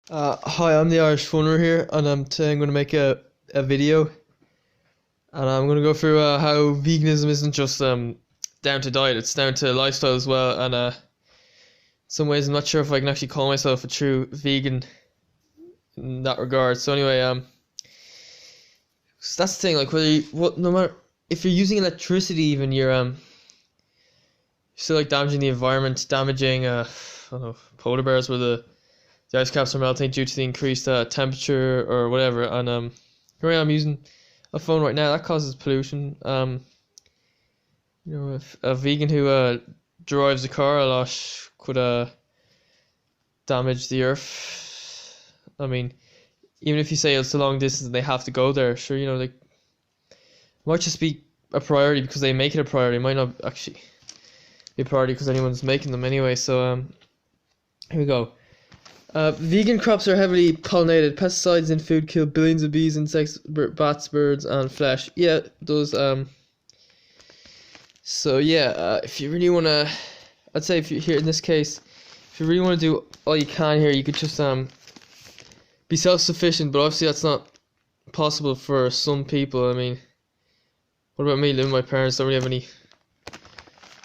Hi, I'm the Irish Funner here, and today I'm going to make a video, and I'm going to go through how veganism isn't just down to diet, it's down to lifestyle as well, and in some ways I'm not sure if I can actually call myself a true vegan in that regard. So anyway, so that's the thing, like whether you, what, no matter, if you're using electricity even, you're still like damaging the environment, damaging, I don't know, polar bears where the ice caps are melting due to the increased temperature or whatever. And here I am using a phone right now that causes pollution. If a vegan who drives a car a lot could damage the earth. I mean, even if you say it's a long distance and they have to go there, sure, like it might just be a priority because they make it a priority. It might not actually be a priority because anyone's making them anyway. So here we go. Vegan crops are heavily pollinated. Pesticides in food kill billions of bees, insects, bats, birds, and flesh. Yeah, those. So yeah, if you really wanna, I'd say if you here in this case, if you really wanna do all you can here, you could just be self-sufficient. But obviously that's not possible for some people. I mean, what about me? Living with my parents, don't really have any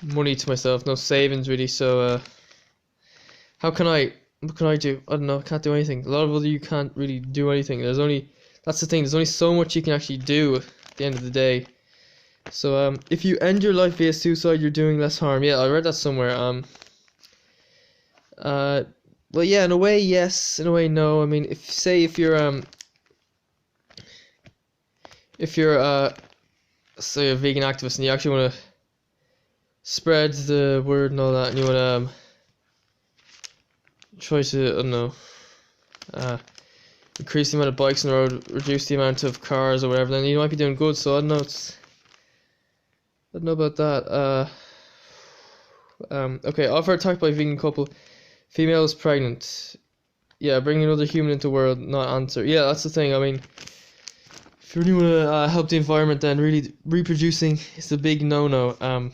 money to myself, no savings really. So how can I? What can I do? I don't know. I can't do anything. A lot of other you can't really do anything. That's the thing. There's only so much you can actually do at the end of the day. So if you end your life via suicide, you're doing less harm. Yeah, I read that somewhere. Well, yeah, in a way, yes. In a way, no. I mean, if you're say a vegan activist and you actually want to spread the word and all that, and you want to try to, I don't know, increase the amount of bikes on the road, reduce the amount of cars or whatever, then you might be doing good. So I don't know, I don't know about that. Okay, offer attacked by vegan couple. Female is pregnant. Yeah, bring another human into the world, not answer. Yeah, that's the thing. I mean, if you really want to help the environment, then really reproducing is a big no-no.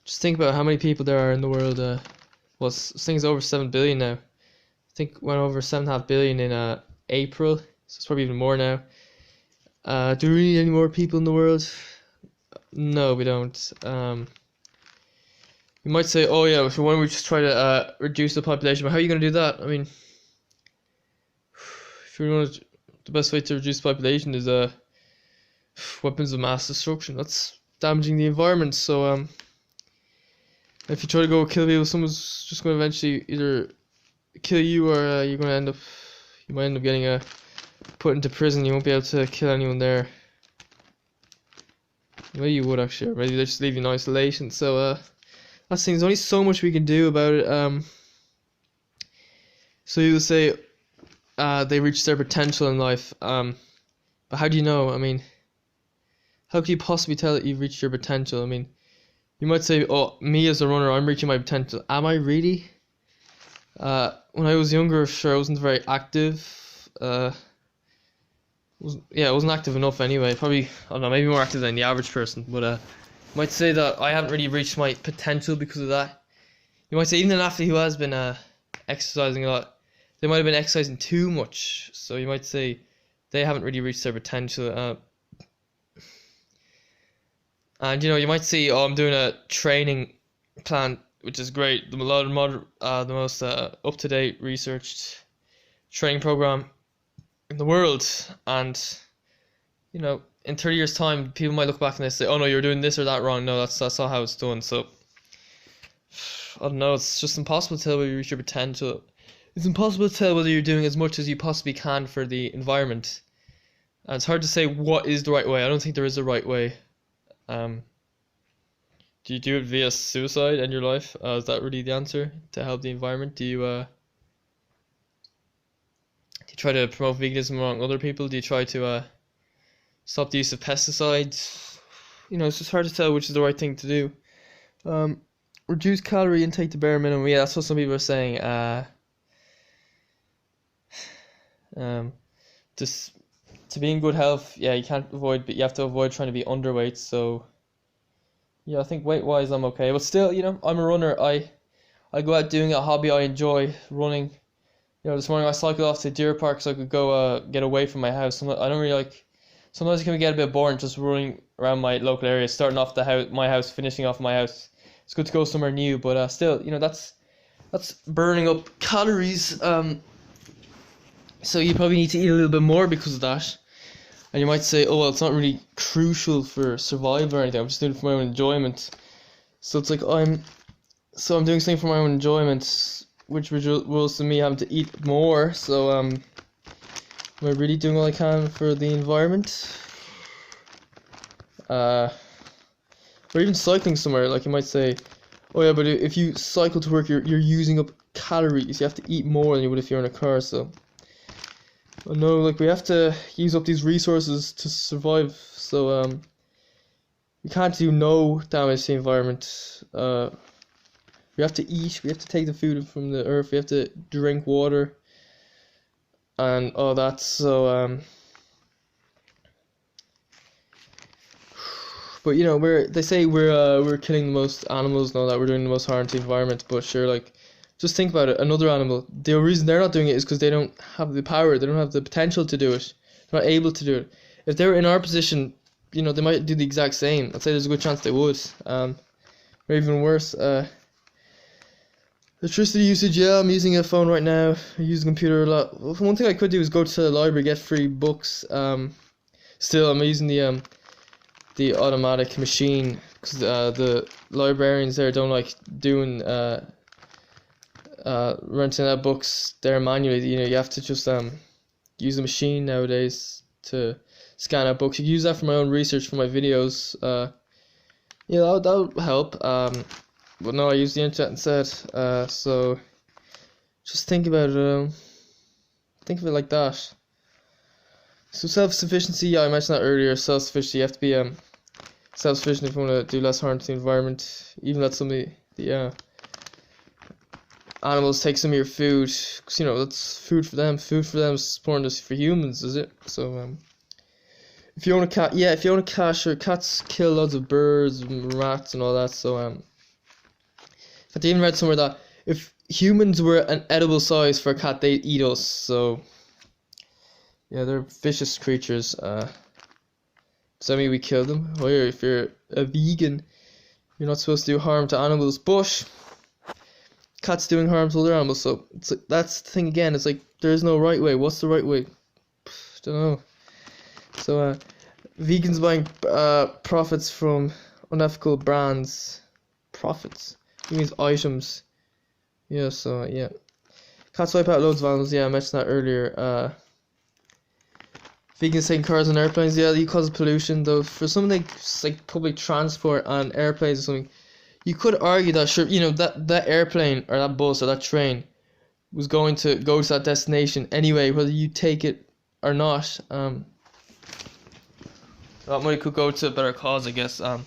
Just think about how many people there are in the world. Well, this thing's over 7 billion now. I think went over 7.5 billion in April, so it's probably even more now. Do we really need any more people in the world? No, we don't. You might say, oh yeah, so why don't we just try to reduce the population? But how are you going to do that? I mean, if you want to, the best way to reduce the population is weapons of mass destruction. That's damaging the environment. So if you try to go kill people, someone's just going to eventually either kill you or you might end up getting put into prison. You won't be able to kill anyone there. Maybe you would actually, or maybe they just leave you in isolation. So that's the thing. There's only so much we can do about it. So you would say they reach their potential in life. But how do you know? I mean, how could you possibly tell that you've reached your potential? I mean, you might say, oh, me as a runner, I'm reaching my potential. Am I really? When I was younger, sure, I wasn't very active. I wasn't active enough anyway. Probably, I don't know, maybe more active than the average person. But might say that I haven't really reached my potential because of that. You might say even an athlete who has been exercising a lot, they might have been exercising too much. So you might say they haven't really reached their potential. And you might see, oh, I'm doing a training plan, which is great. The most up-to-date researched training program in the world. And in 30 years' time, people might look back and they say, oh no, you're doing this or that wrong. No, that's not how it's done. So I don't know. It's just impossible to tell whether you reach your potential. It's impossible to tell whether you're doing as much as you possibly can for the environment. And it's hard to say what is the right way. I don't think there is a right way. Do you do it via suicide in your life? Is that really the answer to help the environment? Do you try to promote veganism among other people? Do you try to stop the use of pesticides? It's just hard to tell which is the right thing to do. Reduce calorie intake to bare minimum. Yeah, that's what some people are saying. Just to be in good health, yeah, but you have to avoid trying to be underweight. So yeah, I think weight wise I'm okay, but still, I'm a runner. I go out doing a hobby I enjoy, running. This morning I cycled off to Deer Park so I could go get away from my house. I don't really like. Sometimes it can get a bit boring just running around my local area, starting off my house, finishing off my house. It's good to go somewhere new, but still, that's burning up calories. So you probably need to eat a little bit more because of that. And you might say, oh well, it's not really crucial for survival or anything. I'm just doing it for my own enjoyment. So it's like I'm doing something for my own enjoyment, which results in me having to eat more. So am I really doing all I can for the environment? Or even cycling somewhere, like you might say, oh yeah, but if you cycle to work, you're using up calories. You have to eat more than you would if you're in a car. So, well, no, like we have to use up these resources to survive. So we can't do no damage to the environment. We have to eat. We have to take the food from the earth. We have to drink water, and all that. So but they say we're killing the most animals and all that. We're doing the most harm to the environment. But sure, like, just think about it. Another animal. The reason they're not doing it is because they don't have the power. They don't have the potential to do it. They're not able to do it. If they were in our position, they might do the exact same. I'd say there's a good chance they would. Or even worse. Electricity usage. Yeah, I'm using a phone right now. I use a computer a lot. One thing I could do is go to the library, get free books. Still, I'm using the automatic machine because the librarians there don't like doing renting out books there manually. You have to just use the machine nowadays to scan out books. You can use that for my own research for my videos. That'll help. But no, I use the internet instead. So just think about it. Think of it like that. So self-sufficiency, yeah, I mentioned that earlier. Self-sufficiency, you have to be self-sufficient if you want to do less harm to the environment. Even let some of the animals take some of your food, because that's food for them. Food for them is important as for humans, is it? So if you own a cat, yeah, if you own a cat, sure, cats kill loads of birds and rats and all that. So but I even read somewhere that if humans were an edible size for a cat, they'd eat us. So yeah, they're vicious creatures. Does that mean we kill them? Or if you're a vegan, you're not supposed to do harm to animals. But cats doing harm to other animals. So it's like, that's the thing again. It's like there is no right way. What's the right way? Don't know. So vegans buying profits from unethical brands. Profits. It means items. Yeah. So yeah. Cats wipe out loads of animals. Yeah, I mentioned that earlier. Vegans taking cars and airplanes, yeah, you cause pollution though. For something like public transport and airplanes or something, you could argue that sure, that airplane or that bus or that train was going to go to that destination anyway, whether you take it or not. That money could go to a better cause, I guess. You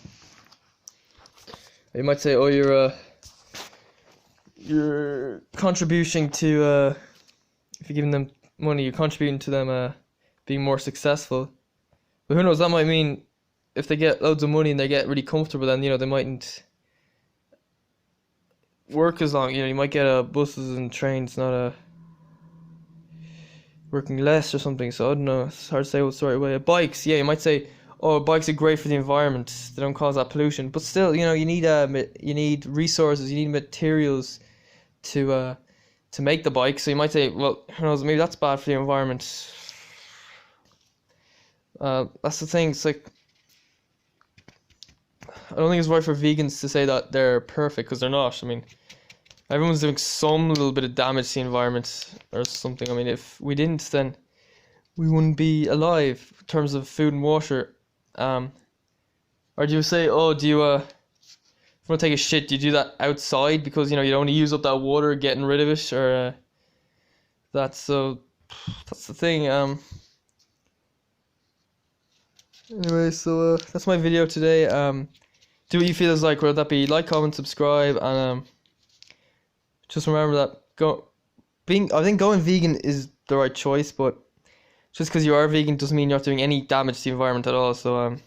might say, oh, you're contributing to if you're giving them money, you're contributing to them being more successful. But who knows, that might mean if they get loads of money and they get really comfortable, then they mightn't work as long. You might get buses and trains not working less or something. So I don't know, it's hard to say what's the right way. Bikes, yeah, you might say, oh, bikes are great for the environment, they don't cause that pollution. But still, you need resources, you need materials to make the bike. So you might say, well, who knows, maybe that's bad for the environment. That's the thing. It's like, I don't think it's right for vegans to say that they're perfect, because they're not. I mean, everyone's doing some little bit of damage to the environment or something. I mean, if we didn't, then we wouldn't be alive in terms of food and water. Or do you say, oh, if you want to take a shit, do you do that outside because you don't want to use up that water getting rid of it, or that's the thing. Anyway, so that's my video today. Do what you feel is like, whether that be like, comment, subscribe, and just remember that I think going vegan is the right choice, but just because you are vegan doesn't mean you're not doing any damage to the environment at all. So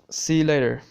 see you later.